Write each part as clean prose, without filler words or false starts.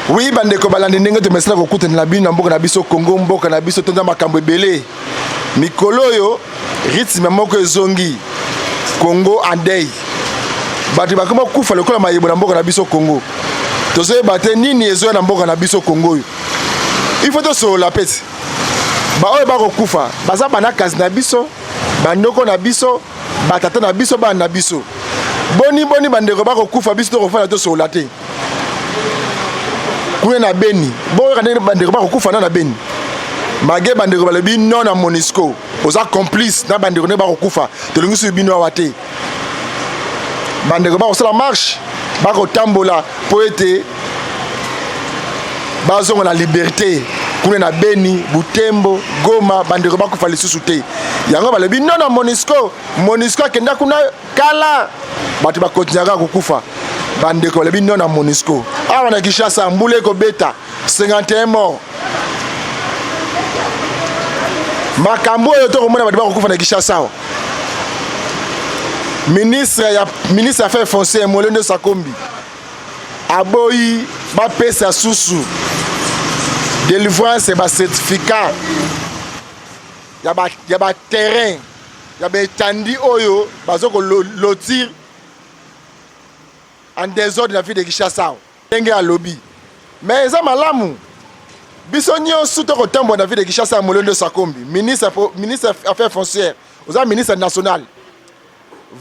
Oui, bandeko balandi ndenge to mesala ko kutana na bino mboka na biso Congo mboka na biso tonza makambo ebele. Mikolo yo rythme moko ezongi Congo andei. Bati bakoma kufa lokola mayebo na mboka na biso Congo. Tozoye bate nini ezo na mboka na biso Congo yo. Il faut to so la pete. Ba oyo ba ko kufa, baza bana kazi na biso, bandoko na biso, batata na biso ba na biso. Boni bandeko ba ko kufa biso to ko fana to so la te. Kuna na Beni, bon quand bandeko ba ko kufa na Beni. Mage bandeko balebi non na Monisco, oza complice na bandeko ne ba ko kufa, to lungu su bino awate. Bandeko ba ko sala marche, ba ko tambola poete bazonga na liberté. Kuna na Beni, Butembo, Goma, bandeko ba ko fa lisusu te. Yango balebi non na Monisco, Monisco kenda kuna kala. Bati ba continuera ko kufa. Bandeko balebi non na Monisco. Awa na Kinshasa mbule ko beta 51 morts. Makambo yo to komona bati ba ko kufa na Kinshasa. Ministre affaires foncières Molende Sakombi. Aboyi ba pesa susu. Délivrance et ba certificat. Ya ba terrain. Ya ba etandi oyo bazoko lotir en désordre dans la ville de Kinshasa. Ndenge ya lobby. Mais eza malamu. Biso nyonso to ko tambo na ville de Kinshasa Molende Sakombi, ministre affaires foncières, oza ministre national.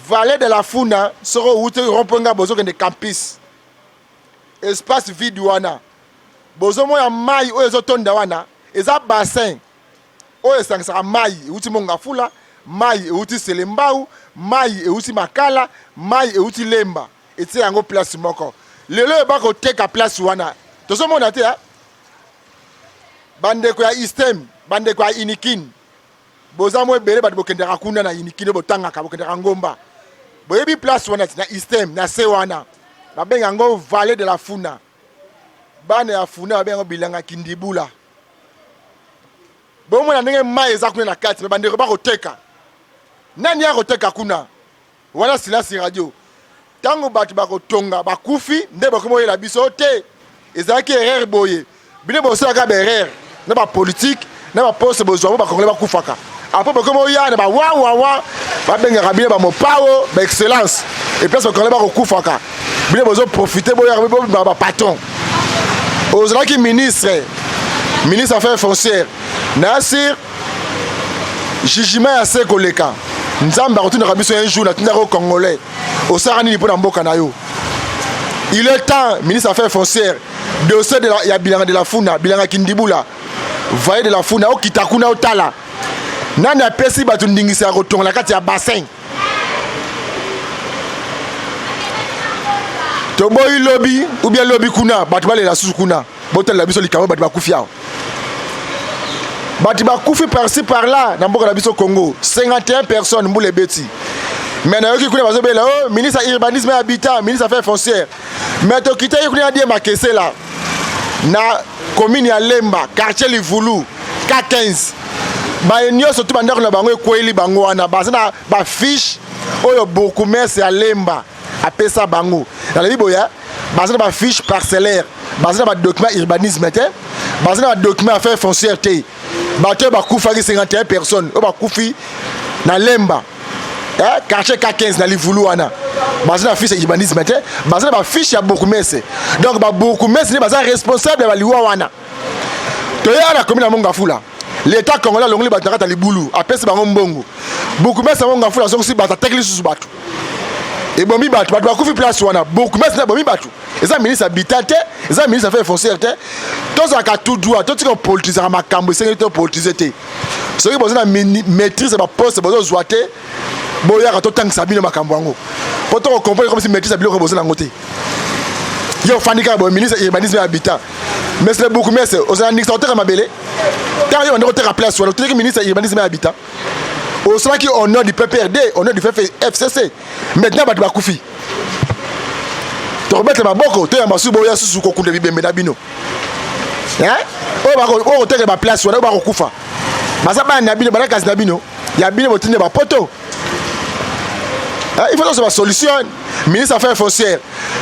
Valet de la Funa soro wuti romponga bozo kende campus. Espace vide wana. Bozo moya mai oyo ezotonda wana, eza bassin. Oyo esangisa mai wuti monga fula, mai wuti selembau, mai wuti makala, mai wuti lemba. Eti yango place moko. Lelo ba ko teka place wana. Tozo mona te ha. Bandeko ya Istem, bandeko ya Inikin. Boza mo ebele bat bokendera kuna na Inikin botanga ka bokendera ngomba. Boyebi place wana na Istem na se wana. Ba benga ngo Vallée de la Funa. Bana ya Funa ba benga bilanga kindibula. Bo mona ndenge mai eza kuna na kati bandeko ba ko teka. Nani ya ko teka kuna? Wana silence radio. Tango batu bako tonga bakufi nde bakomo yela biso te ezaki erreur boye bine boso ka ba erreur na ba politique na ba poste bozo ba kongole bakufaka après bakomo yana ba wa ba benga kabine ba mopawo ba excellence et place kongole ba kufaka bine bozo profiter boya ba patron ozalaki ministre affaires foncières Nasir jugement ya se koleka nzamba retourne rabiso un jour na tunda ko congolais au sarani ni pona mboka na yo. Il est temps ministre affaires foncières dossier de la ya bilanga de la Funa bilanga kindibula Vallée de la Funa o kitakuna o tala nani apesi batu ndingisa ko tonga kati ya bassin to boy lobby ou bien lobby kuna batu bale la susu kuna botel la biso likamo batu bakufia batu bakufi par-ci par-là na mboka na biso Congo 51 personnes mbule beti. Maintenant qui connaît bazobela oh ministre urbanisme et habitat ministre affaires foncières mais to kita y connaît dia makese là na commune ya Lemba quartier Livulu K15 ba enyo surtout bandako na bango ekweli bango wana bazana ba fiche oyo beaucoup mais ya Lemba apesa bango na la biboya bazana ba fiche parcellaire bazana ba document urbanisme te bazana ba document affaires foncières te bato ba kufa 51 personnes o ba kufi na Lemba quartier K15 na Livulu wana bazana fiche urbanisme te bazana ba fiche ya beaucoup messe donc ba beaucoup messe ni bazana responsable ba liwa wana to yana commune monga fula l'état congolais longoli bataka libulu apesi bango mbongo beaucoup messe monga fula so si bata tekli susu batu et bombi batu ba kufi place wana beaucoup messe na bombi batu eza ministre habitat te eza ministre affaires foncières te toza ka tout droit to tika politiser makambo sengi to politiser te so ki bozana maîtrise ba poste bozo zoate boya ka to tangisa bino makambo yango poto ko comprendre comme si maîtrise biloko bozana ngote yo fanika bo ministre urbanisme et habitat mais c'est beaucoup mais c'est aux administrateurs mabele car yo ndeko te place wala to ministre urbanisme et habitat au cela qui au nom du PPRD au nom du FCC maintenant batu bakufi to remettre maboko to ya masubo ya susu ko kunde bibembe na bino o te ba place wala ba ko kufa bazaba na bino ba kazi na bino ya bino botinde ba poto. Il faut que ce soit solution. Ministre affaires foncières,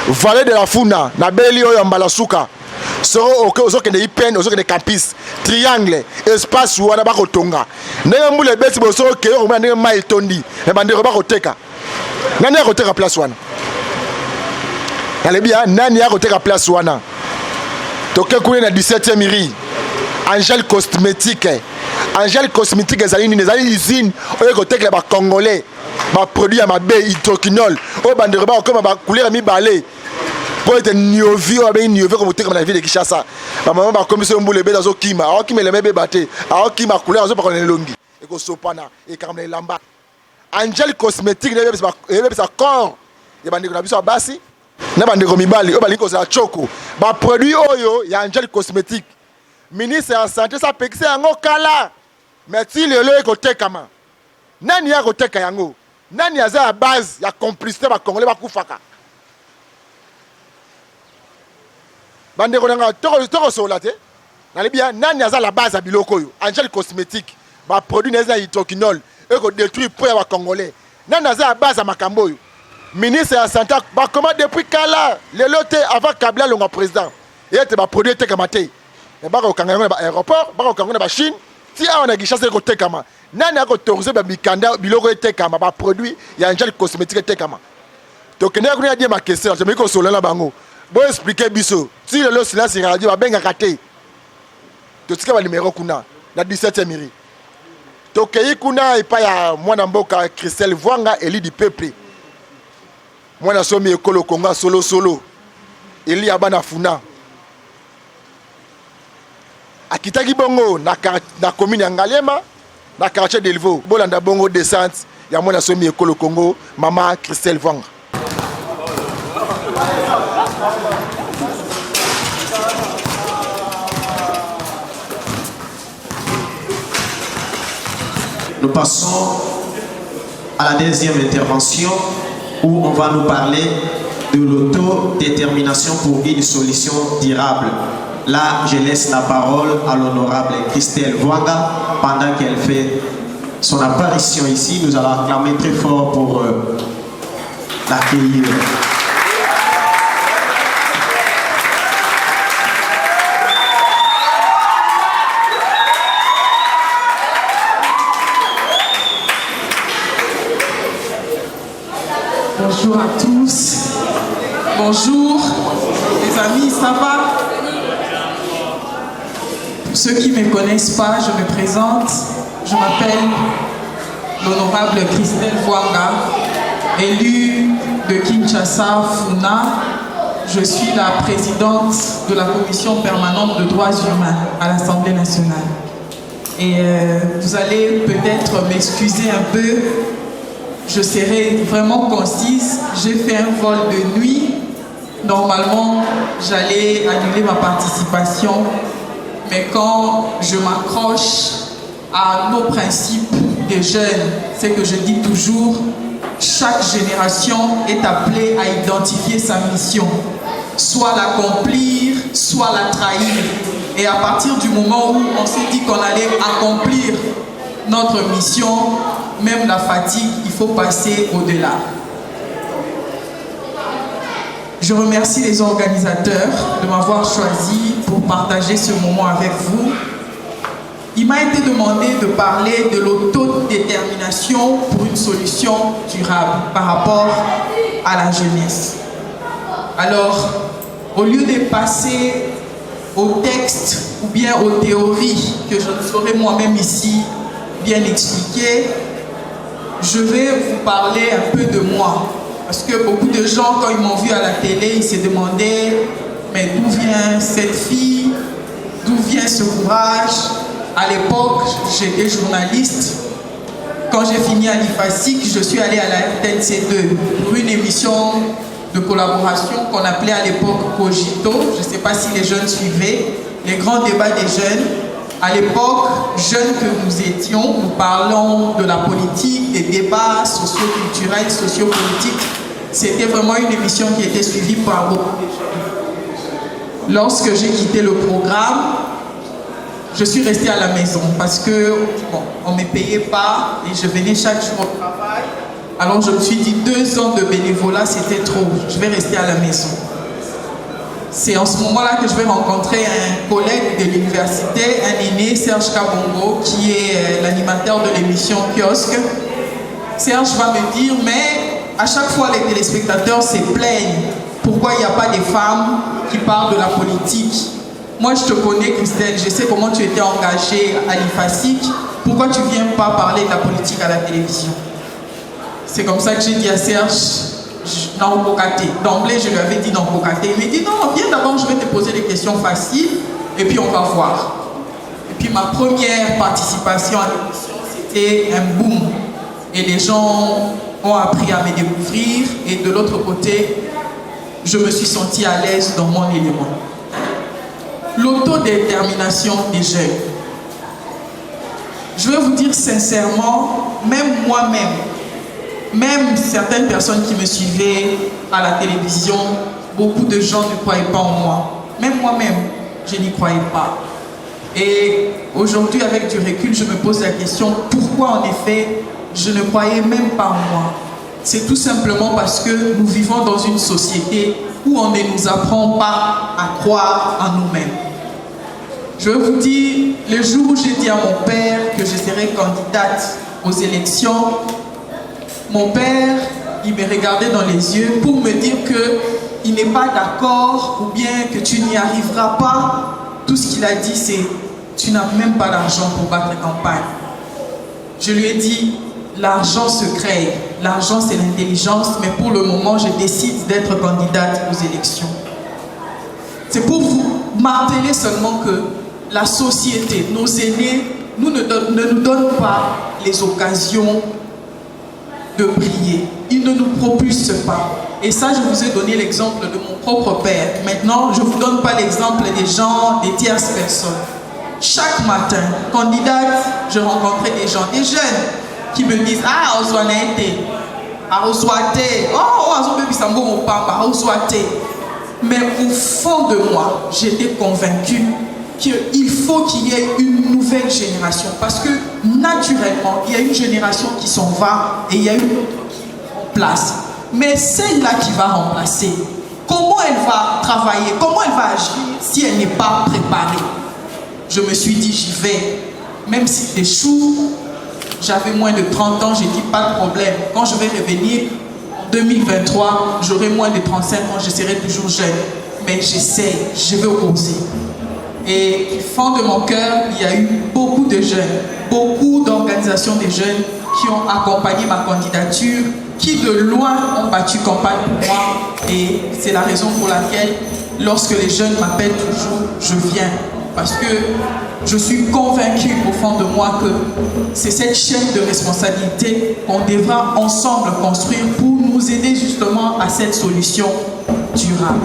Vallée de la Funa, na beli oyo mbala suka. soro ozokende ipen ozokende campus triangle espace wana bakotonga ndenge mbula beti bosoro ke yo ndenge mai tondi e bandeko bakoteka nani akoteka place wana Alebia nani akoteka place wana toke kule na 17e miri Angel Cosmétique ezali nini ezali usine oyo koteka ba congolais ba produit ya mabe hydroquinol o bandeko ba koma ba couleur mibale pour être niovi o ba niovi comme teka na ville de Kinshasa ba maman ba komiso mbule be zo kima a kima le mebe bate a kima couleur zo pa kona longi e ko sopana e kamle lamba Angel Cosmétique ne ba corps ya bandeko na biso basi na bandeko mibali o ba liko za choko ba produit oyo ya Angel Cosmétique ministre ya santé sa pekise yango kala mais si lelo ekotekama nani ya koteka yango nani aza ya base ya complicité ba congolais ba kufaka bandeko nanga toko sola te na libia nani aza la base ya biloko yo Angel Cosmétique ba produit neza hydroquinol eko détruire pour ya ba congolais nani aza ya base ya makambo yo ministre ya santé ba comment depuis kala lelo te avant Kabila longa président et te ba produit tekama te mais bako kanga na ba aéroport bako kanga na ba Chine ti a on a Kinshasa ko tekama nani akotoriser ba mikanda biloko etekama ba produit ya Angel Cosmétique etekama to kende ko na die ma question je me ko solo na bango bo expliquer biso ti le silence radio ba benga kate to tika ba numéro kuna na 17e miri to kei kuna ipa ya mwana mboka Christelle Vwanga Eli du peuple mwana somi ekolo Kongo solo Eli abana funa akitaki bongo na commune ya Ngalema na quartier d'Elvo bolanda bongo descente ya mwana somi ekolo Congo mama Christelle Vwanga. Nous passons à la deuxième intervention où on va nous parler de l'autodétermination pour une solution durable. Là, je laisse la parole à l'honorable Christelle Vwanga pendant qu'elle fait son apparition ici. Nous allons acclamer très fort pour l'accueillir. Bonjour à tous. Bonjour les amis, ça va? Pour ceux qui ne me connaissent pas, je me présente. Je m'appelle l'honorable Christelle Vwanga, élue de Kinshasa, Funa. Je suis la présidente de la commission permanente de droits humains à l'Assemblée nationale. Et vous allez peut-être m'excuser un peu. Je serai vraiment concise. J'ai fait un vol de nuit. Normalement, j'allais annuler ma participation. Mais quand je m'accroche à nos principes des jeunes, c'est que je dis toujours, chaque génération est appelée à identifier sa mission, soit l'accomplir, soit la trahir. Et à partir du moment où on s'est dit qu'on allait accomplir notre mission, même la fatigue, il faut passer au-delà. Je remercie les organisateurs de m'avoir choisi pour partager ce moment avec vous. Il m'a été demandé de parler de l'autodétermination pour une solution durable par rapport à la jeunesse. Alors, au lieu de passer au texte ou bien aux théories que je ne saurais moi-même ici bien expliquer, je vais vous parler un peu de moi. Parce que beaucoup de gens, quand ils m'ont vu à la télé, ils se demandaient « Mais d'où vient cette fille? D'où vient ce courage ?» À l'époque, j'étais journaliste. Quand j'ai fini à l'IFASIC, je suis allée à la RTNC2 pour une émission de collaboration qu'on appelait à l'époque Cogito. Je ne sais pas si les jeunes suivaient les grands débats des jeunes. À l'époque, jeunes que nous étions, nous parlons de la politique, des débats socio-culturels, socio-politiques. C'était vraiment une émission qui était suivie par beaucoup de jeunes. Lorsque j'ai quitté le programme, je suis restée à la maison parce que on ne me payait pas et je venais chaque jour au travail. Alors je me suis dit 2 ans de bénévolat, c'était trop. Je vais rester à la maison. C'est en ce moment-là que je vais rencontrer un collègue de l'université, un aîné, Serge Kabongo, qui est l'animateur de l'émission Kiosque. Serge va me dire, mais à chaque fois les téléspectateurs se plaignent. Pourquoi il n'y a pas des femmes qui parlent de la politique? Moi, je te connais, Christelle, je sais comment tu étais engagée à l'IFASIC. Pourquoi tu ne viens pas parler de la politique à la télévision? C'est comme ça que j'ai dit à Serge, non, Kokate. D'emblée, je lui avais dit non, Kokate. Il m'a dit non, viens d'abord, je vais te poser des questions faciles et puis on va voir. Et puis ma première participation à l'émission, c'était un boom. Et les gens ont appris à me découvrir. Et de l'autre côté, je me suis sentie à l'aise dans mon élément. L'autodétermination des jeunes. Je vais vous dire sincèrement, même moi-même, même certaines personnes qui me suivaient à la télévision, beaucoup de gens ne croyaient pas en moi. Même moi-même, je n'y croyais pas. Et aujourd'hui, avec du recul, je me pose la question, pourquoi en effet, je ne croyais même pas en moi? C'est tout simplement parce que nous vivons dans une société où on ne nous apprend pas à croire en nous-mêmes. Je veux vous dire, le jour où j'ai dit à mon père que je serais candidate aux élections, mon père, il me regardait dans les yeux pour me dire qu'il n'est pas d'accord ou bien que tu n'y arriveras pas. Tout ce qu'il a dit, c'est « tu n'as même pas d'argent pour battre campagne ». Je lui ai dit « l'argent se crée, l'argent c'est l'intelligence, mais pour le moment, je décide d'être candidate aux élections ». C'est pour vous marteler seulement que la société, nos aînés, ne nous donnent pas les occasions de briller. Ils ne nous propulsent pas. Et ça, je vous ai donné l'exemple de mon propre père. Maintenant, je ne vous donne pas l'exemple des gens, des tierces personnes. Chaque matin, candidate, je rencontrais des gens, des jeunes, qui me disent « Ah, Oswanaete, Oswate, oh, Ozobebisambo Mopamba, Oswate ». Mais au fond de moi, j'étais convaincue qu'il faut qu'il y ait une nouvelle génération. Parce que naturellement, il y a une génération qui s'en va et il y a une autre qui remplace. Mais celle-là qui va remplacer, comment elle va travailler, comment elle va agir si elle n'est pas préparée? Je me suis dit, j'y vais. Même si j'échoue, j'avais moins de 30 ans, j'ai dit, pas de problème. Quand je vais revenir en 2023, j'aurai moins de 35 ans, je serai toujours jeune. Mais j'essaie, je vais oser. Et du fond de mon cœur, il y a eu beaucoup de jeunes, beaucoup d'organisations de jeunes qui ont accompagné ma candidature, qui de loin ont battu campagne pour moi. Et c'est la raison pour laquelle, lorsque les jeunes m'appellent toujours, je viens. Parce que je suis convaincue au fond de moi que c'est cette chaîne de responsabilité qu'on devra ensemble construire pour nous aider justement à cette solution durable.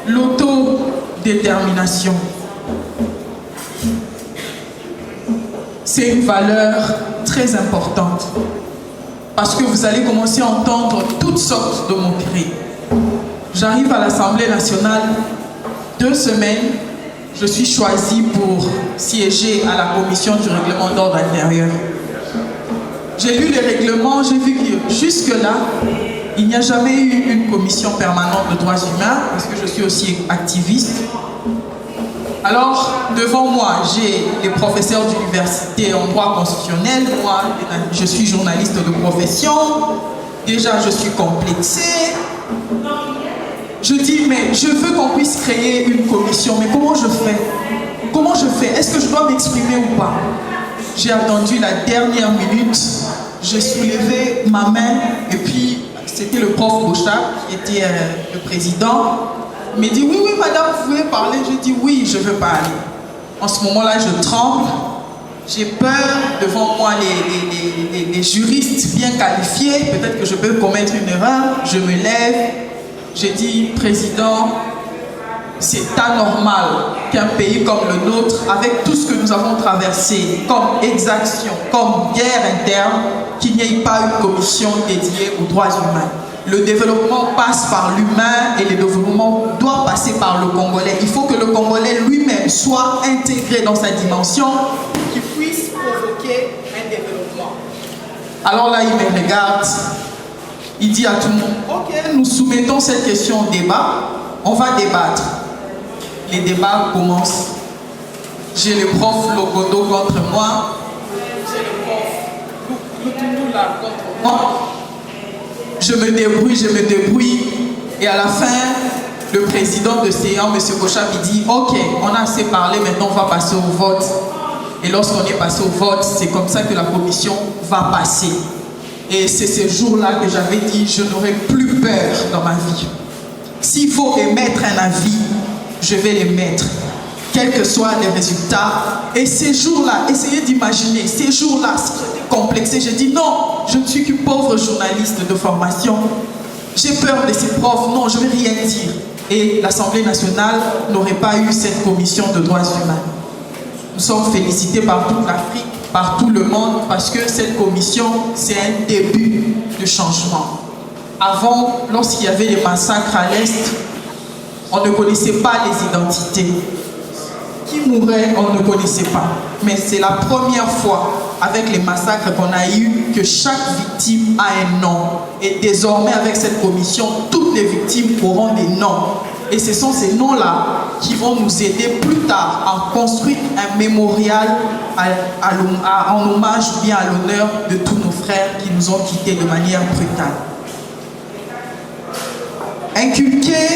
L'autodétermination, c'est une valeur très importante parce que vous allez commencer à entendre toutes sortes de moqueries. J'arrive à l'Assemblée nationale, 2 semaines, je suis choisie pour siéger à la commission du règlement d'ordre intérieur. J'ai lu les règlements, j'ai vu que jusque-là, il n'y a jamais eu une commission permanente de droits humains, parce que je suis aussi activiste. Alors, devant moi, j'ai les professeurs d'université en droit constitutionnel. Moi, je suis journaliste de profession. Déjà, je suis complexée. Je dis, mais je veux qu'on puisse créer une commission. Mais comment je fais? Comment je fais? Est-ce que je dois m'exprimer ou pas? J'ai attendu la dernière minute. J'ai soulevé ma main et puis c'était le prof Bouchard qui était le président. Il m'a dit, oui, oui, madame, vous pouvez parler. J'ai dit, oui, je veux parler. En ce moment-là, je tremble. J'ai peur devant moi les juristes bien qualifiés. Peut-être que je peux commettre une erreur. Je me lève. J'ai dit, président, c'est anormal qu'un pays comme le nôtre, avec tout ce que nous avons traversé, comme exaction, comme guerre interne, qu'il n'y ait pas une commission dédiée aux droits humains. Le développement passe par l'humain et le développement doit passer par le Congolais. Il faut que le Congolais lui-même soit intégré dans sa dimension pour qu'il puisse provoquer un Alors là, il me regarde, il dit à tout le monde, ok, nous soumettons cette question au débat, on va débattre. Les débats commencent. J'ai le prof Logodo contre moi, j'ai le prof Lutumula contre moi. Je me débrouille, et à la fin, le président de séance, M. Kochap, il dit, ok, on a assez parlé, maintenant on va passer au vote. Et lorsqu'on est passé au vote, c'est comme ça que la commission va passer. Et c'est ce jour-là que j'avais dit, je n'aurai plus peur dans ma vie. S'il faut émettre un avis, je vais l'émettre, quels que soient les résultats. Et ces jours-là, essayez d'imaginer, ces jours-là, j'étais complexé. J'ai dit non, je ne suis qu'une pauvre journaliste de formation. J'ai peur de ces profs, non, je ne vais rien dire. Et l'Assemblée nationale n'aurait pas eu cette commission de droits humains. Nous sommes félicités par toute l'Afrique, par tout le monde, parce que cette commission, c'est un début de changement. Avant, lorsqu'il y avait des massacres à l'Est, on ne connaissait pas les identités. Qui mourait, on ne connaissait pas. Mais c'est la première fois, avec les massacres qu'on a eus, que chaque victime a un nom. Et désormais, avec cette commission, toutes les victimes auront des noms. Et ce sont ces noms-là qui vont nous aider plus tard à construire un mémorial en hommage ou bien à l'honneur de tous nos frères qui nous ont quittés de manière brutale. Inculquer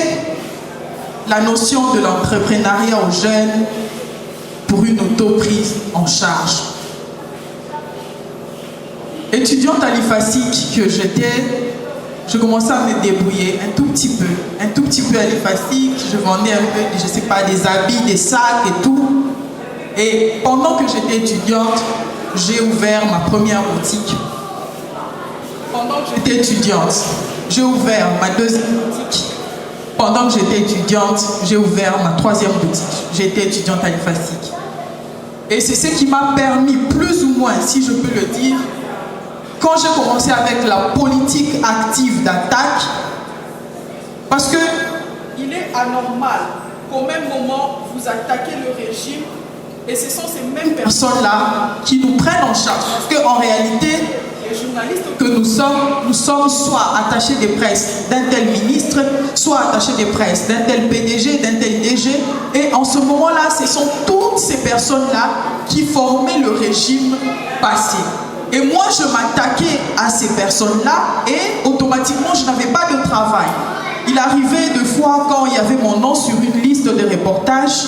la notion de l'entrepreneuriat aux jeunes pour une auto-prise en charge. Étudiante à l'IFASIC que j'étais, je commençais à me débrouiller un tout petit peu à l'IFASIC. Je vendais un peu, je ne sais pas, des habits, des sacs et tout. Et pendant que j'étais étudiante, j'ai ouvert ma première boutique. Pendant que j'étais étudiante, j'ai ouvert ma deuxième boutique. Pendant que j'étais étudiante, j'ai ouvert ma troisième boutique. J'étais étudiante à l'IFASIC. Et c'est ce qui m'a permis, plus ou moins, si je peux le dire, quand j'ai commencé avec la politique active d'attaque, parce que il est anormal qu'au même moment, vous attaquez le régime et ce sont ces mêmes personnes-là qui nous prennent en charge. Parce qu'en réalité, les journalistes que nous sommes soit attachés de presse d'un tel ministre, soit attachés de presse d'un tel PDG, d'un tel DG. Et en ce moment-là, ce sont toutes ces personnes-là qui formaient le régime passé. Et moi, je m'attaquais à ces personnes-là et automatiquement, je n'avais pas de travail. Il arrivait des fois quand il y avait mon nom sur une liste de reportages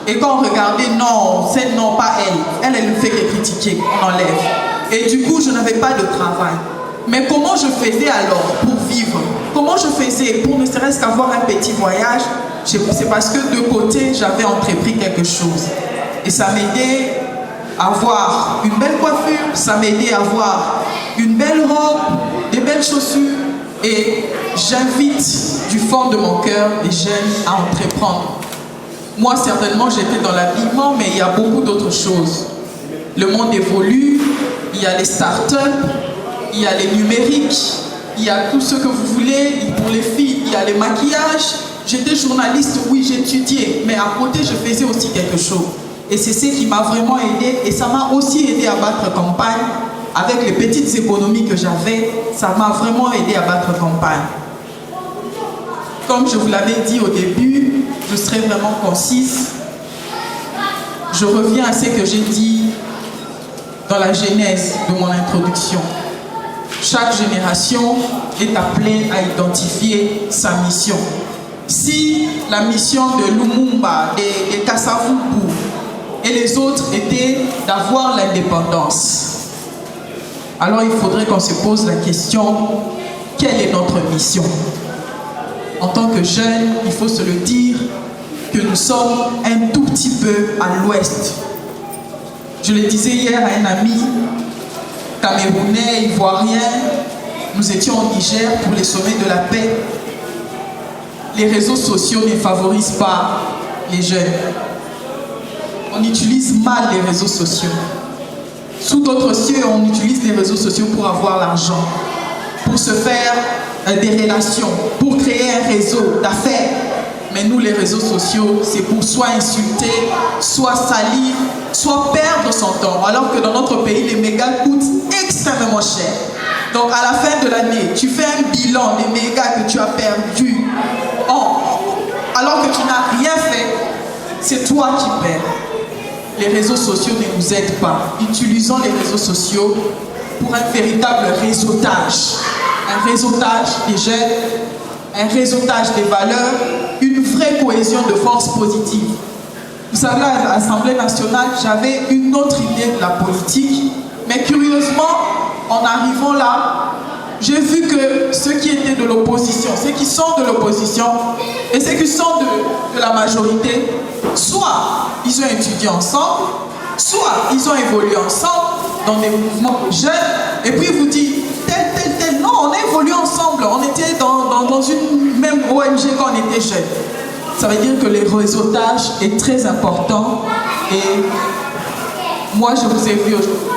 et quand on regardait, non, c'est non, pas elle. Elle ne fait que critiquer, on enlève. Et du coup, je n'avais pas de travail. Mais comment je faisais alors pour vivre? Comment je faisais pour ne serait-ce qu'avoir un petit voyage? C'est parce que de côté, j'avais entrepris quelque chose. Et ça m'aidait à avoir une belle coiffure, ça m'aidait à avoir une belle robe, des belles chaussures. Et j'invite du fond de mon cœur les jeunes à entreprendre. Moi, certainement, j'étais dans l'habillement, mais il y a beaucoup d'autres choses. Le monde évolue, il y a les startups, il y a les numériques, il y a tout ce que vous voulez. Pour les filles, il y a les maquillages. J'étais journaliste, oui, j'étudiais, mais à côté, je faisais aussi quelque chose. Et c'est ce qui m'a vraiment aidé, et ça m'a aussi aidé à battre campagne. Avec les petites économies que j'avais, ça m'a vraiment aidé à battre campagne. Comme je vous l'avais dit au début, je serai vraiment concise. Je reviens à ce que j'ai dit dans la genèse de mon introduction. Chaque génération est appelée à identifier sa mission. Si la mission de Lumumba, de Kasavubu et les autres était d'avoir l'indépendance, alors il faudrait qu'on se pose la question, quelle est notre mission? En tant que jeunes, il faut se le dire que nous sommes un tout petit peu à l'ouest. Je le disais hier à un ami camerounais, ivoirien, nous étions au Niger pour les sommets de la paix. Les réseaux sociaux ne favorisent pas les jeunes. On utilise mal les réseaux sociaux. Sous d'autres cieux, on utilise les réseaux sociaux pour avoir l'argent, pour se faire des relations, pour créer un réseau d'affaires. Mais nous, les réseaux sociaux, c'est pour soit insulter, soit salir, soit perdre son temps. Alors que dans notre pays, les mégas coûtent extrêmement cher. Donc à la fin de l'année, tu fais un bilan des mégas que tu as perdus alors que tu n'as rien fait, c'est toi qui perds. Les réseaux sociaux ne nous aident pas. Utilisons les réseaux sociaux pour un véritable réseautage. Un réseautage des jeunes, un réseautage des valeurs, une vraie cohésion de force positive. Vous savez, à l'Assemblée nationale, j'avais une autre idée de la politique, mais curieusement, en arrivant là, j'ai vu que ceux qui étaient de l'opposition, ceux qui sont de l'opposition et ceux qui sont de la majorité, soit ils ont étudié ensemble, soit ils ont évolué ensemble dans des mouvements de jeunes, et puis ils vous disent tel. Non, on a évolué ensemble, on était dans une même ONG quand on était jeunes. Ça veut dire que le réseautage est très important et moi je vous ai vu aujourd'hui.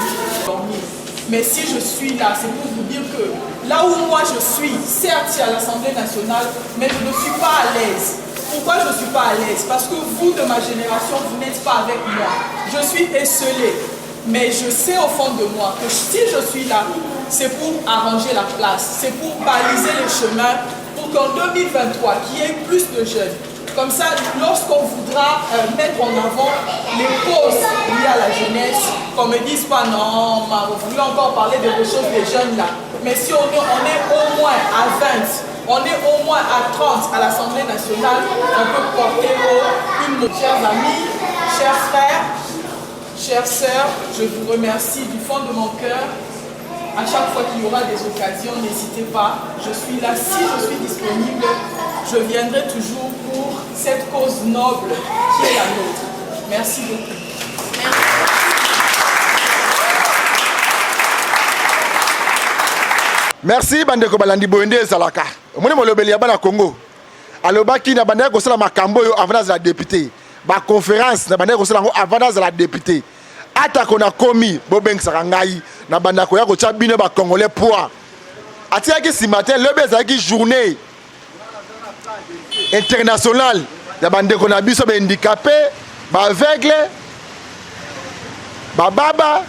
Mais si je suis là, c'est pour vous dire que là où moi je suis, certes c'est à l'Assemblée nationale, mais je ne suis pas à l'aise. Pourquoi je ne suis pas à l'aise? Parce que vous de ma génération, vous n'êtes pas avec moi. Je suis esselée. Mais je sais au fond de moi que si je suis là, c'est pour arranger la place, c'est pour baliser les chemins, pour qu'en 2023, qu'il y ait plus de jeunes. Comme ça, lorsqu'on voudra mettre en avant les causes liées à la jeunesse, qu'on ne me dise pas non, on voulait encore parler de choses des jeunes là. Mais si on est au moins à 20, on est au moins à 30 à l'Assemblée nationale, on peut porter une. Chers amis, chers frères, chères sœurs, je vous remercie du fond de mon cœur. À chaque fois qu'il y aura des occasions, n'hésitez pas. Je suis là. Si je suis disponible, je viendrai toujours pour cette cause noble qui est la nôtre. Merci beaucoup. Merci bandeko balandi boyende ezalaka. Omoni molobeli ya bana Congo. Alobaki na bandeko kosala makambo yo avant la député. Ba conférence na bandeko kosala ngo avant la député. Atako na komi bobengisaka ngai na bandako ya kotia bino ba congolais poids. Atiaki si matin lobe ezalaki journée internationale ya bandeko na biso ba handicapé, ba aveugle, ba baba,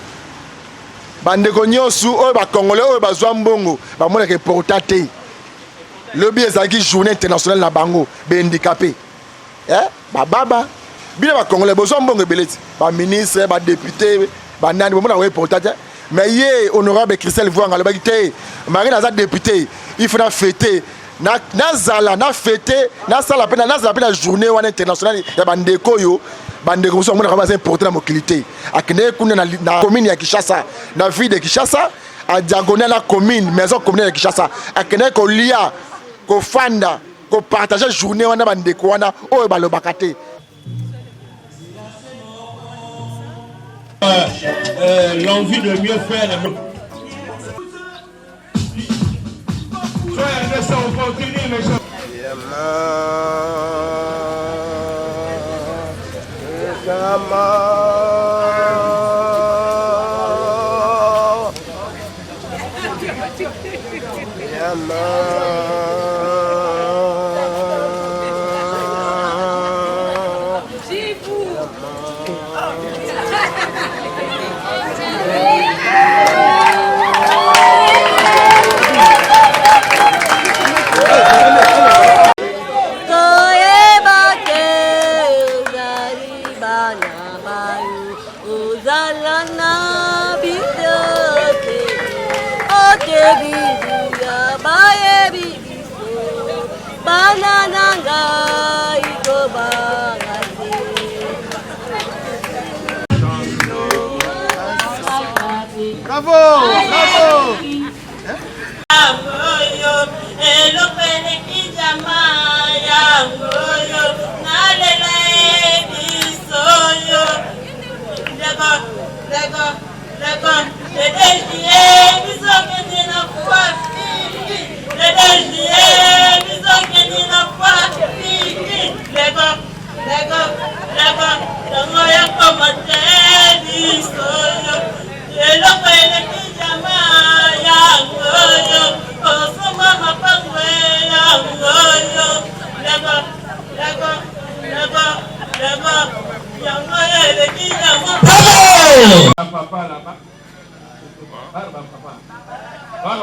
bandeko nyonso oyo ba congolais oyo bazwa mbongo ba monaka porta te. Lobe ezalaki journée internationale na bango ba handicapé. Ba baba bino ba congolais bazwa mbongo beleti. Ba ministre, ba député, ba nani ba monaka porta te. Mais hier honorable Christelle Voanga le bagité Marie naza député il faut na fêter na zala na fêter na sala pena na zala pena journée internationale ya bandeko yo bandeko so mona kama important na mokilité akene kuna na commune ya Kinshasa na ville de Kinshasa a diagonale la commune maison commune ya Kinshasa akene ko lia ko fanda ko partager journée wana bandeko wana oyo balobaka te. L'envie de mieux faire. On continue, mes gens. Bravo, bravo. Hello,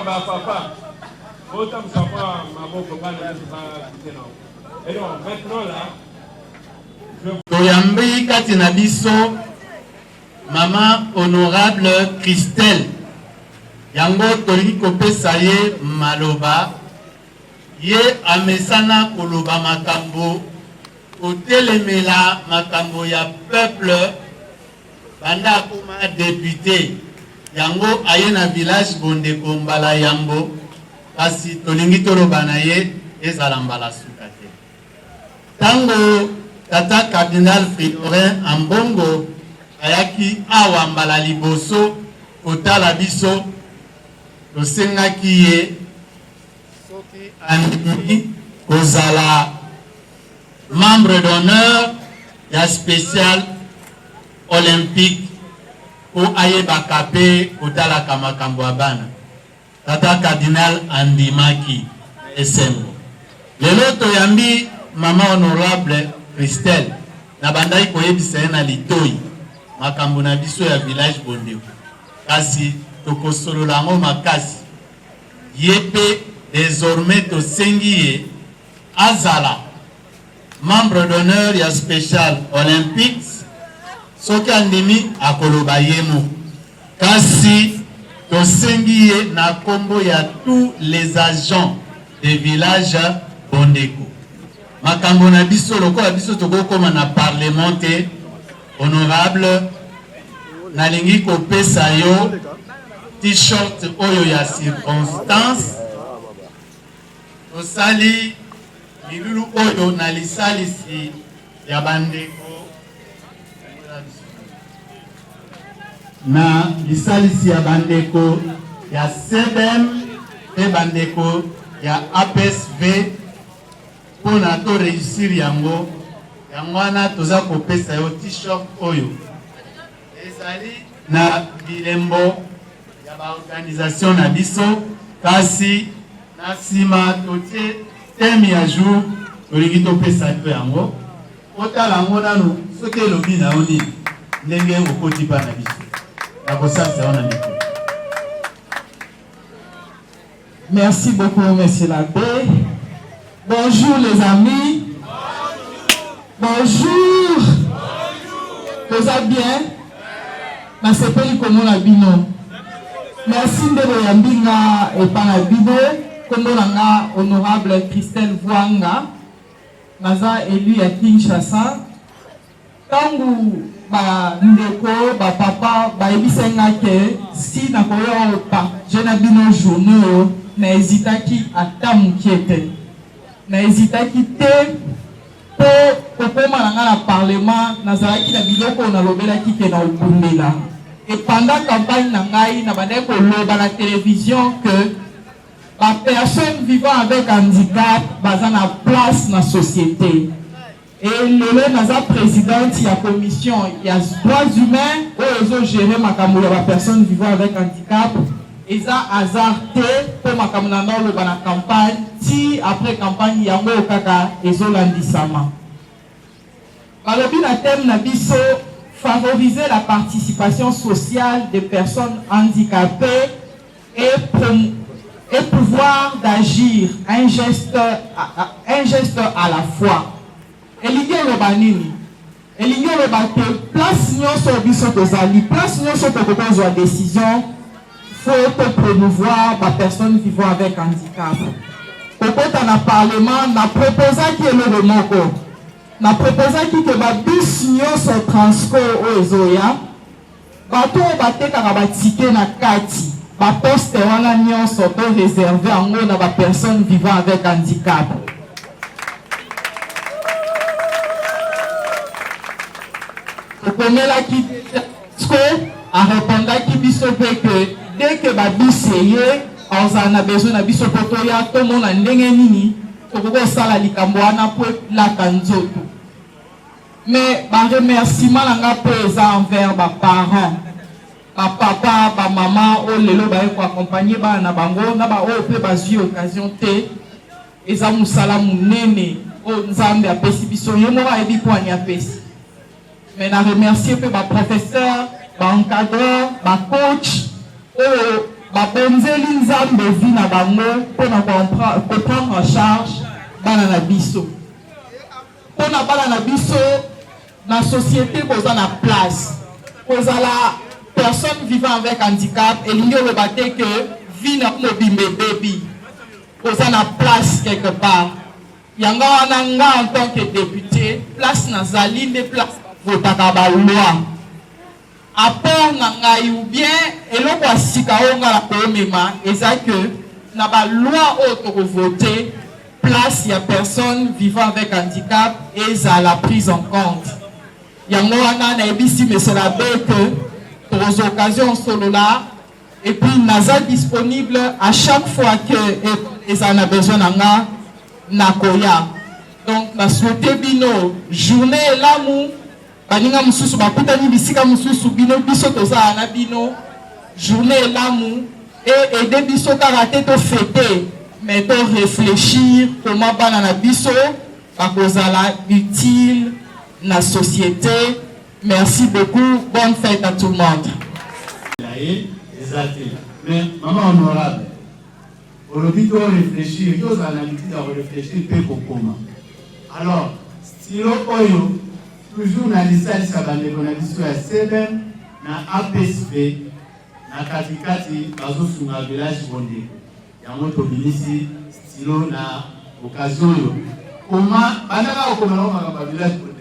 papa. Autant que ça va, ma bonne et donc, maintenant là, Toyambi Katina Biso, maman honorable Christelle. Yango Tolingi Kope Saye Maloba. Ye amesana koloba makambo. Otelemela makambo ya peuple. Banda kuma député. Yango aye na village Bondeko Mbala Yambo. Kasi Tolingi Toloba na ye ezala mbala sukate. Tango tata cardinal Fridolin Ambongo ayaki awa mbala liboso kotala biso tosengaki ye soki andimi kozala membre d'honneur ya spécial olympique po ayebaka pe kotalaka makambo ya bana. Tata cardinal andimaki esengo. Lelo toyambi mama honorable Christelle na bandai koyebisa ye na litoi makambo na biso ya village Bondeko. Kasi tokosolola ngo makasi. Ye pe désormais tosengi ye azala membre d'honneur ya spécial olympique soki andimi akoloba yemo. Kasi tosengi ye na kombo ya tous les agents des villages Bondeko. Makambo na biso lokola biso tokokoma na parlementaire honorable nalingi kopesa yo t-shirt oyo ya circonstance tosali milulu oyo na lisalisi ya bandeko na lisalisi ya bandeko ya CBM pe bandeko ya APSV pona to réussir yango wana toza kopesa yo t-shirt oyo ezali na bilembo ya ba organisation na biso kasi na sima totie thème ya jour tolingi topesa yo yango otala yango nanu soki elobi na yo nini ndenge okoti pa na biso na kosalisa yo na mikro. Merci beaucoup, monsieur l'abbé. Bonjour les amis. Bonjour. Vous êtes bien? Nasepeli komo na bino. Merci ndebo ya mbinga epa na bino. Komo nanga honorable Christelle Vuanga. Naza élu ya Kinshasa. Tangu ba ndeko ba papa ba ebisenga ke si na koyo pa jena bino journée na hésitaki ata mukiete. Na hésitaki te po kokoma nanga na parlement nazalaki na biloko na lobelaki ke na okumbela. Et pendant campagne na ngai na bandai koloba na télévision que la personne vivant avec handicap baza na place na société. Et lelo naza présidente ya commission ya droits humains oyo gérer makambo ya personne vivant avec handicap. Eza hasard te po makambo na loba na campagne ti après campagne yango kaka ezolandisama. Balobi na thème na biso favoriser la participation sociale des personnes handicapées et pouvoir d'agir un geste à la fois. Elingi oloba nini? Elingi oloba ke place nyonso biso tozali, place nyonso tokozwa décision, faut promouvoir la personne vivant avec handicap. Kokota na parlement na proposaki eloko moko. Na proposaki ke ba bus nyonso transport o ezoya bato batekaka batike na kati ba poste wana nyonso to réservé yango na ba personne vivant avec handicap. Okomelaki sko a répondaki biso pe que dès que ba bus ye on a besoin na biso poto ya to mona ndenge nini tokoko sala likambo wana po la kanzoto. Mais ba remerciement nanga po eza envers ba parents, ba papa, ba maman o lelo ba ko accompagner ba na bango na ba o pe ba zui occasion te eza musala munene o nzambe apesi biso yo mo ba ebi po ani apesi. Mais na remercier pe ba professeur, ba encadreur, ba coach o babonzeli nzambe vi na bango mpona koprendre en charge bana na biso mpona bana na biso na société koza na place kozala personne vivant avec handicap elingi oloba te ke vi na mobimba ebebi koza na place quelque part yango wana nga en tant que député place nazali nde place votaka baloi apport na ngai ou bien eloko ya sika oyo nga na koomema eza ke na baloi oyo tokovote place ya personne vivant avec handicap ezala prise en compte yango wana nayebisi monsieur l'abbé que aux occasions solola et puis naza disponible à chaque fois que ezala na besoin na nga nakoya donc na souhaité bino journée elamu baninga mususu bakutani bisika mususu bino biso tozala na bino journée elamu et aider biso kaka te to fêter mais to réfléchir comment bana na biso bakozala utile na société. Merci beaucoup, bonne fête à tout le monde. Mais maman honorable, au lobby doit réfléchir, il y a l'habitude à réfléchir peu pour comment. Alors, si l'on toujours na lisali sabande kona biso ya CBM na APSV na katikati bazosunga village bonde yango tobimisi stilo na occasion yo koma bandaka okomana makamba village bonde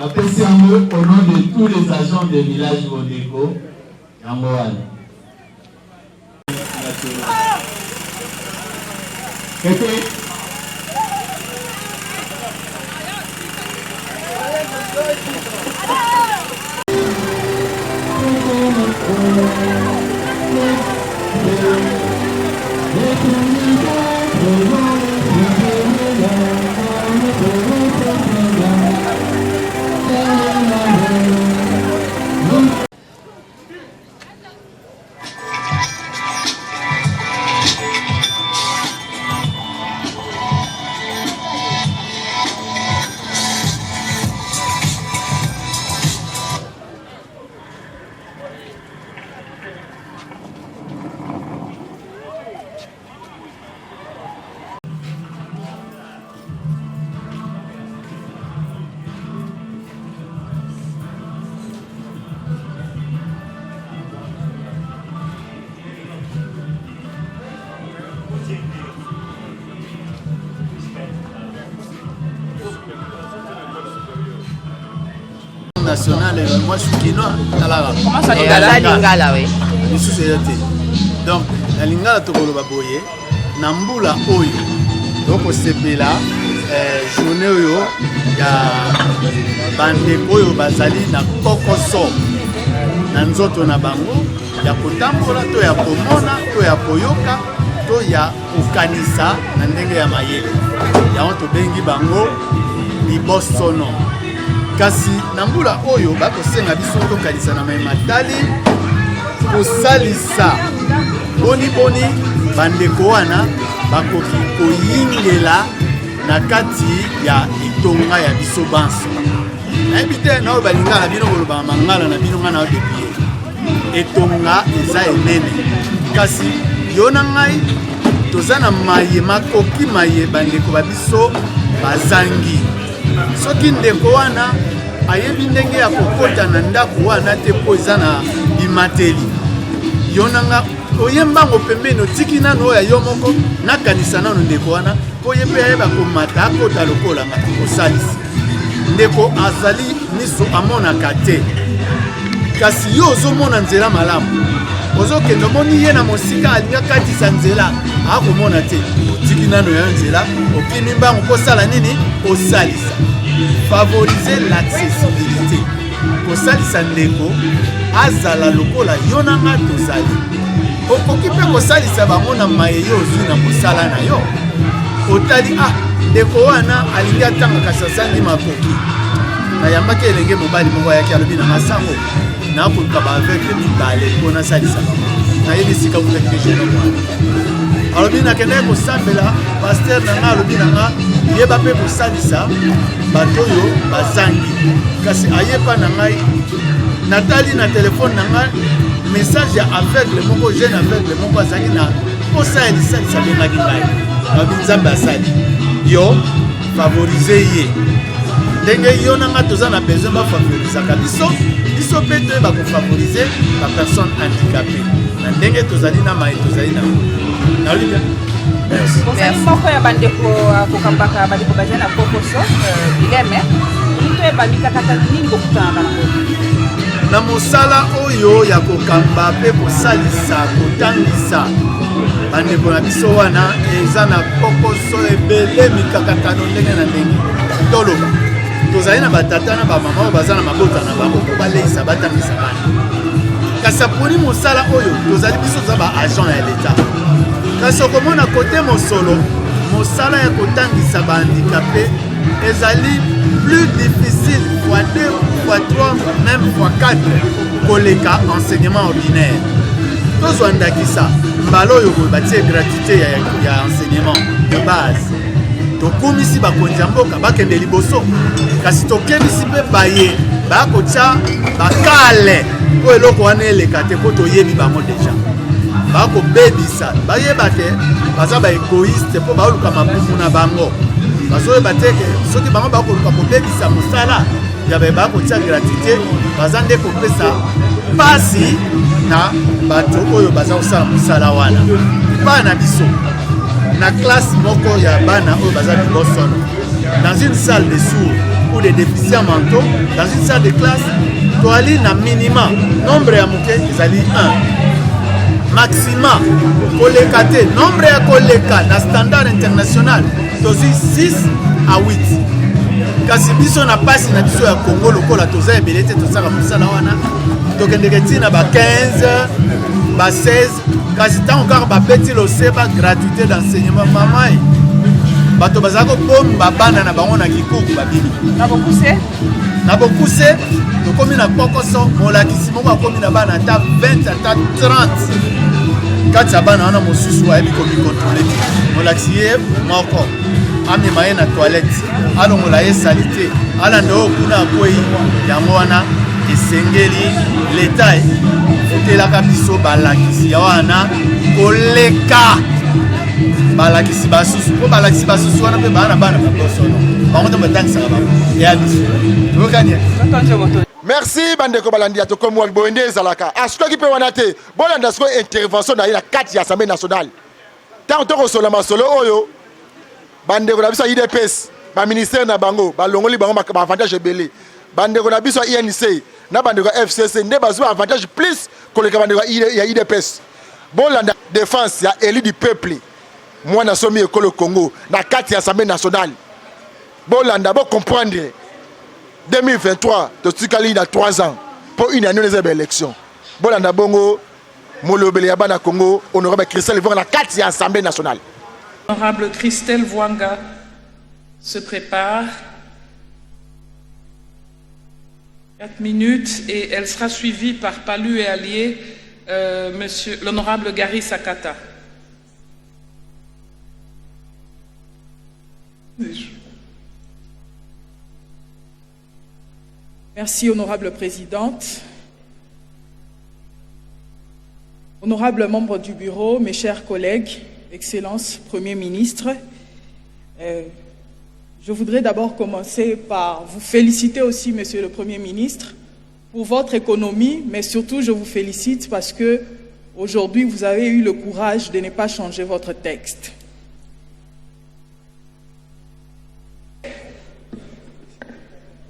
apprécie au nom de tous les agents des villages Bondeko yango wana national, moi je suis quinois. Comment ça Lingala Lingala, oui. Donc, la Lingala Tokolo Baboye, Nambula Oyo, donc au CPLA, journée Oyo, il y a Bande Oyo Bazali, na Kokoso, Nanzoto na Bango, il y a Kotambola, to ya Pomona, to ya Poyoka, to ya Ukanisa, Nandenge ya Mayele. Il y a Onto Bengi Bango, Libosono. Kasi nambula oyo bakosenga biso tokalisa na matali kosalisa boni bandeko wana bakoki koyingela na kati ya itonga ya biso banso nayebi te na oyo balingala bino koloba mangala na bino nga na odepie etonga eza enene kasi yo na ngai toza na maye makoki maye bandeko babiso bazangi soki ndeko wana ayebi ndenge ya kokota na ndako wana te po eza na bimateli yo nanga oyembango pembeni otiki nano oyo yo moko nakanisa nano ndeko wana po ye mpe ayeba komata akota lokolanga kosalisi ndeko azali miso amonaka te kasi yo ozomona nzela malamu ozokende omoni ye na mosika alingi akatisa nzela akomona te otiki nano ya nzela okimi mbango kosala nini kosalisa favoriser l'accessibilité kosalisa ndeko azala lokola yo na nga tozali okoki mpe kosalisa bango na maye yo ozwi na mosala na yo otali ndeko wana alingi atangaka sasandi makoki nayambaki elenge mobali moko ayaki alobi na masango nakoluka baaveugle mibale mpo nasalisa nayebisika kutaki jeune mwana alobi nakendaki kosambela paster na nga alobi na nga yeba mpe kosalisa bato oyo bazangi kasi ayeba na ngai natali na téléphone nanga message ya aveugle moko jeune aveugle moko azali na posa elisalisa bengaki ngai babi nzambe asali yo favorize ye ndenge yo nanga toza na besoin bafavorizaka biso mpe toyeba kofavorize bapersone handicapé na ndenge tozali na mai tozali na naolibia ozali moko ya bandeko kokambaka bandeko bazali na kokoso bileme toyeba mikakata nini kokutana bango na mosala oyo ya kokamba mpe kosalisa kotangisa bandeko na biso wana eza na kokoso ebele mikakatano ndenge na ndenge toloba tozali na batata na bamama oyo baza na mabota na bango mpo baleisa batangisa bana kasi aponi mosala oyo tozali biso toza baagent ya leta kasi okomona kote mosolo mosala ya kotangisa bahandikape ezali plus difficile fois 2 fois 3 même fois 4 koleka enseignement ordinaire tozwa ndakisa mbala oyo boye batie gratuité ya enseignement de base tokumisi bakonzi ya mboka bakende liboso kasi tokebisi mpe baye bakotia bakale po eloko wana eleka te po toyebi bango deja bakobebisa bayeba te baza baegoïste mpo baoluka mabumu na bango bazoyeba te soki bango bakoluka kobebisa mosala ya baye bakotia gratuité baza nde kopesa pasi na bato oyo baza kosala mosala wana epai na biso na classe moko ya bana oyo baza libosono dans une salle de sourds ou de déficients mentaux dans une salle de classe toali na minima nombre ya moke ezali 1 maxima koleka te nombre ya koleka na standard international tozi 6 à 8 kasi biso na pasi na biso ya Congo lokola toza ebele te tosaka mosala wana tokendeke ntina ba 15 ba 16 kasi ntango kaka bapeti loseba gratuité d'enseignement mamai bato bazala kobomba bana na bango na kikuku babimi na bokuse tokomi na kokoso molakisi moko akomi na bana ata 20 ata 30 kati ya bana wana mosusu ayebi komikontrole te molakisi ye moko amema ye na toilette alongola ye sali te alanda oyo kuna akwei yango wana esengeli leta futelaka biso balakisi ya wana koleka balakisi basusu mpo balakisi basusu wana mpe bana bana bakosono bango te batangisaka bango eya biso okania. Merci bandeko balandi ya tokomi wa boende ezalaka asikoki mpe wana te bolanda siko intervention na ye na kati ya assemblée nationale ntango tokosola masolo oyo bandeko na biso ya IDPS baministère na bango balongoli bango baavantage ebele bandeko na biso ya INC na bandeko ya FCC nde bazwa avantage plus koleka bandeko ya IDPS bolanda défense ya élu du peuple mwana somi ekolo Congo na kati ya assemblée nationale bolanda bo comprendre 2023 totikali na 3 ans pour une année des élections bolanda bongo molobele ya bana Congo honorable Christelle Vwanga na kati ya assemblée nationale. Honorable Christelle Vwanga se prépare. 4 minutes et elle sera suivie par Palu et allié, monsieur l'honorable Gary Sakata. Merci, honorable présidente. Honorables membres du bureau, mes chers collègues, Excellence Premier ministre, je voudrais d'abord commencer par vous féliciter aussi, Monsieur le Premier ministre, pour votre économie, mais surtout je vous félicite parce que aujourd'hui vous avez eu le courage de ne pas changer votre texte.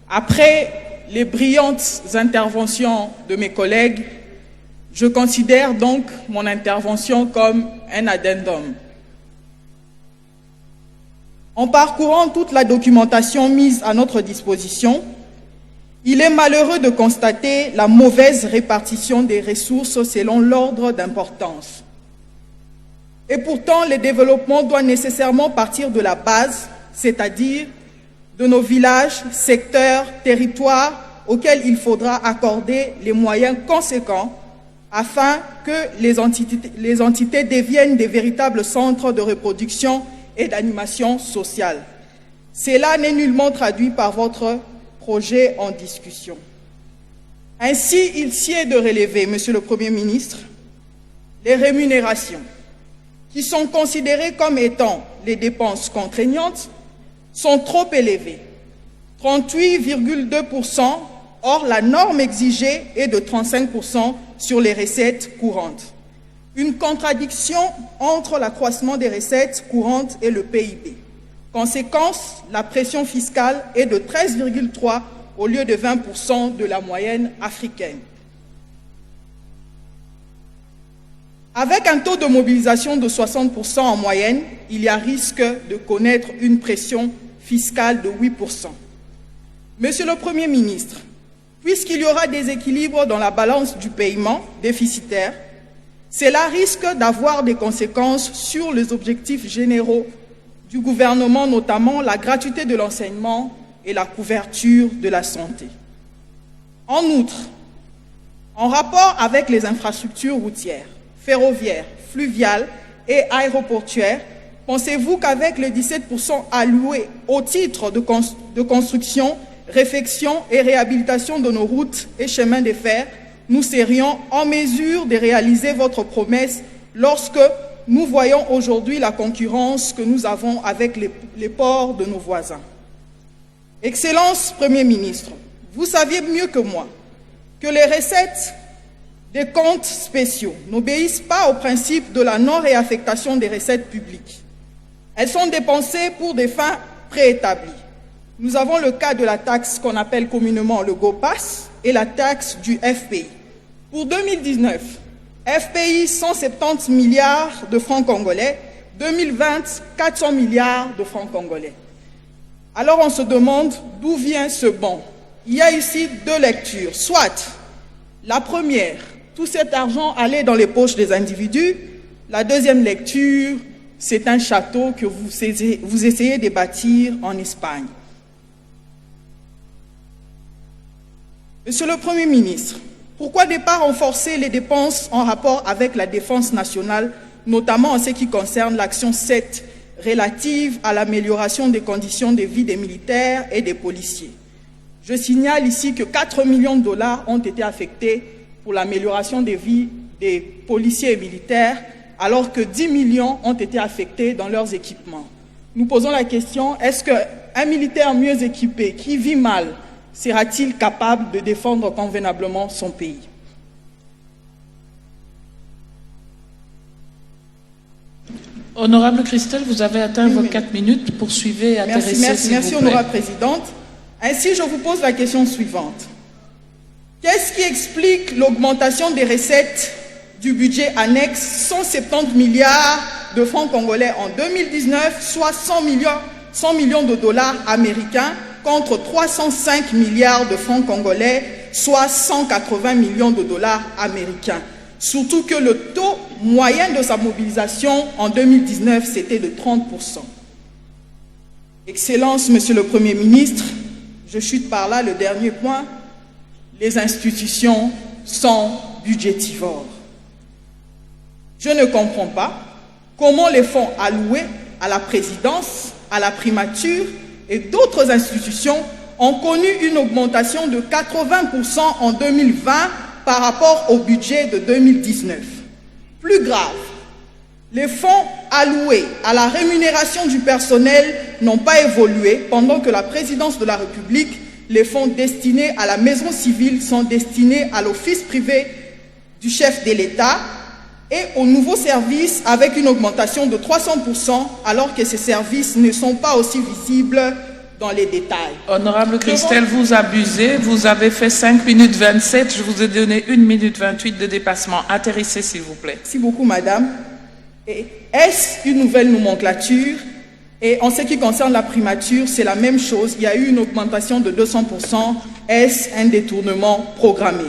Après les brillantes interventions de mes collègues, je considère donc mon intervention comme un addendum. En parcourant toute la documentation mise à notre disposition, il est malheureux de constater la mauvaise répartition des ressources selon l'ordre d'importance. Et pourtant, le développement doit nécessairement partir de la base, c'est-à-dire de nos villages, secteurs, territoires auxquels il faudra accorder les moyens conséquents afin que les entités deviennent des véritables centres de reproduction et d'animation sociale. Cela n'est nullement traduit par votre projet en discussion. Ainsi, il sied de relever, Monsieur le Premier ministre, les rémunérations qui sont considérées comme étant les dépenses contraignantes sont trop élevées, 38,2%, or la norme exigée est de 35% sur les recettes courantes. Une contradiction entre l'accroissement des recettes courantes et le PIB. Conséquence, la pression fiscale est de 13,3% au lieu de 20% de la moyenne africaine. Avec un taux de mobilisation de 60% en moyenne, il y a risque de connaître une pression fiscale de 8%. Monsieur le Premier ministre, puisqu'il y aura des équilibres dans la balance du paiement déficitaire, cela risque d'avoir des conséquences sur les objectifs généraux du gouvernement, notamment la gratuité de l'enseignement et la couverture de la santé. En outre, en rapport avec les infrastructures routières, ferroviaires, fluviales et aéroportuaires, pensez-vous qu'avec les 17% alloués au titre de construction, réfection et réhabilitation de nos routes et chemins de fer, nous serions en mesure de réaliser votre promesse lorsque nous voyons aujourd'hui la concurrence que nous avons avec les ports de nos voisins? Excellence Premier ministre, vous saviez mieux que moi que les recettes des comptes spéciaux n'obéissent pas au principe de la non-réaffectation des recettes publiques. Elles sont dépensées pour des fins préétablies. Nous avons le cas de la taxe qu'on appelle communément le GOPAS et la taxe du FPI. Pour 2019, FPI 170 milliards de francs congolais, 2020 400 milliards de francs congolais. Alors on se demande d'où vient ce bond. Il y a ici deux lectures. Soit la première, tout cet argent allait dans les poches des individus. La deuxième lecture, c'est un château que vous essayez de bâtir en Espagne. Monsieur le Premier ministre, pourquoi ne pas renforcer les dépenses en rapport avec la défense nationale, notamment en ce qui concerne l'action 7 relative à l'amélioration des conditions de vie des militaires et des policiers? Je signale ici que 4 millions de dollars ont été affectés pour l'amélioration des vies des policiers et militaires, alors que 10 millions ont été affectés dans leurs équipements. Nous posons la question, est-ce qu'un militaire mieux équipé qui vit mal sera-t-il capable de défendre convenablement son pays? Honorable Christelle, vous avez atteint vos 4 minutes. Poursuivez et atterrissez, Merci, Honorable Présidente. Ainsi, je vous pose la question suivante. Qu'est-ce qui explique l'augmentation des recettes du budget annexe 170 milliards de francs congolais en 2019, soit 100 millions de dollars américains, contre 305 milliards de francs congolais, soit 180 millions de dollars américains. Surtout que le taux moyen de sa mobilisation en 2019, c'était de 30%. Excellence, Monsieur le Premier ministre, je chute par là le dernier point, les institutions sont budgétivores. Je ne comprends pas comment les fonds alloués à la présidence, à la primature et d'autres institutions ont connu une augmentation de 80% en 2020 par rapport au budget de 2019. Plus grave, les fonds alloués à la rémunération du personnel n'ont pas évolué pendant que la présidence de la République, les fonds destinés à la maison civile sont destinés à l'office privé du chef de l'État et aux nouveaux services avec une augmentation de 300% alors que ces services ne sont pas aussi visibles dans les détails. Honorable Christelle, vous abusez. Vous avez fait 5 minutes 27. Je vous ai donné 1 minute 28 de dépassement. Atterrissez, s'il vous plaît. Merci beaucoup, madame. Est-ce une nouvelle nomenclature? Et en ce qui concerne la primature, c'est la même chose. Il y a eu une augmentation de 200%. Est-ce un détournement programmé?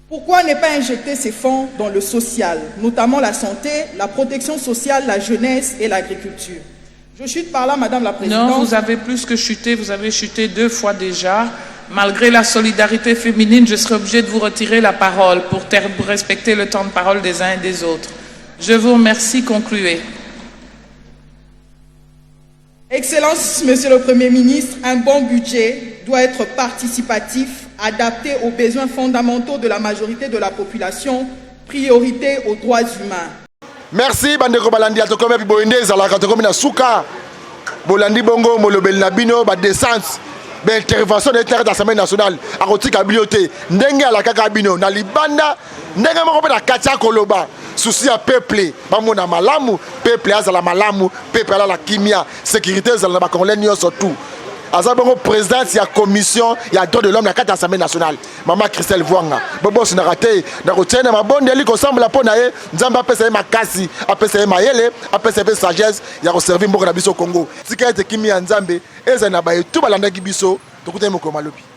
Pourquoi ne pas injecter ces fonds dans le social, notamment la santé, la protection sociale, la jeunesse et l'agriculture? Je chute par là, Madame la Présidente. Non, vous avez plus que chuté. Vous avez chuté 2 fois déjà. Malgré la solidarité féminine, je serai obligée de vous retirer la parole pour respecter le temps de parole des uns et des autres. Je vous remercie. Concluez. Excellence, Monsieur le Premier ministre, un bon budget doit être participatif adapté aux besoins fondamentaux de la majorité de la population, priorité aux droits humains. Merci bandeko balandi atokome pi boyende ezalaka tokomi na suka bolandi bongo molobeli na bino ba descente ba intervention de terre d'Assemblée nationale akotika bilote ndenge ala kaka bino na libanda ndenge moko pe na katia koloba souci ya peuple bamona malamu peuple azala malamu peuple ala la kimia sécurité ezala na ba congolais nyonso tout azabongo présidente ya commission ya droits de l'homme na kati Assemblée nationale mama Christelle Vwanga bobo sina raté na kotiena mabondeli ko sambla pona ye nzamba apesa ye makasi apesa ye mayele apesa ye sagesse ya ko servir mboka na biso Congo tika ete kimi ya nzambe eza na ba etu balanda ki biso tokute moko malobi